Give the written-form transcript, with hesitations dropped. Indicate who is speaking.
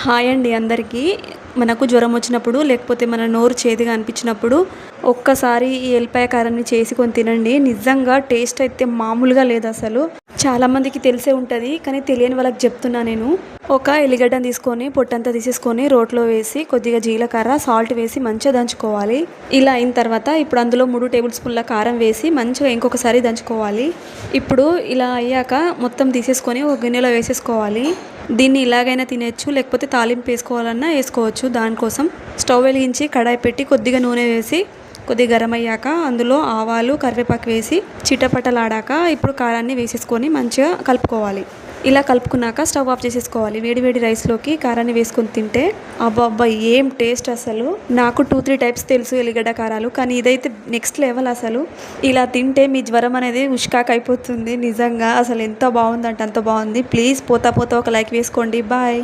Speaker 1: Hi అండి అందరికీ. మనకు జ్వరం వచ్చినప్పుడు లేకపోతే మన నోరు చేదుగా అనిపించినప్పుడు ఒక్కసారి ఈ ఎల్లిపాయ కారాన్ని చేసుకొని తినండి. నిజంగా టేస్ట్ అయితే మామూలుగా లేదు అసలు. చాలామందికి తెలిసే ఉంటుంది, కానీ తెలియని వాళ్ళకి చెప్తున్నా నేను. ఒక ఎల్లిగడ్డను తీసుకొని పొట్టంతా తీసేసుకొని రోట్లో వేసి కొద్దిగా జీలకర్ర సాల్ట్ వేసి మంచిగా దంచుకోవాలి. ఇలా అయిన తర్వాత ఇప్పుడు అందులో 3 టేబుల్ స్పూన్ల కారం వేసి మంచిగా ఇంకొకసారి దంచుకోవాలి. ఇప్పుడు ఇలా అయ్యాక మొత్తం తీసేసుకొని ఒక గిన్నెలో వేసేసుకోవాలి. దీన్ని ఇలాగైనా తినేయచ్చు, లేకపోతే తాలింపు వేసుకోవాలన్నా వేసుకోవచ్చు. దానికోసం స్టవ్ వెలిగించి కడాయి పెట్టి కొద్దిగా నూనె వేసి కొద్దిగా గరం అయ్యాక అందులో ఆవాలు కరివేపాకు వేసి చిటపటలాడాక ఇప్పుడు కారాన్ని వేసేసుకొని మంచిగా కలుపుకోవాలి. ఇలా కలుపుకున్నాక స్టవ్ ఆఫ్ చేసేసుకోవాలి. వేడి వేడి రైస్లోకి కారాన్ని వేసుకొని తింటే అబ్బా ఏం టేస్ట్ అసలు. నాకు 2-3 టైప్స్ తెలుసు ఎల్లిగడ్డ కారాలు, కానీ ఇదైతే నెక్స్ట్ లెవెల్ అసలు. ఇలా తింటే మీ జ్వరం అనేది ఉష్కాక్ అయిపోతుంది. నిజంగా అసలు ఎంత బాగుందంటే అంత బాగుంది. ప్లీజ్ పోతా ఒక లైక్ వేసుకోండి. బాయ్.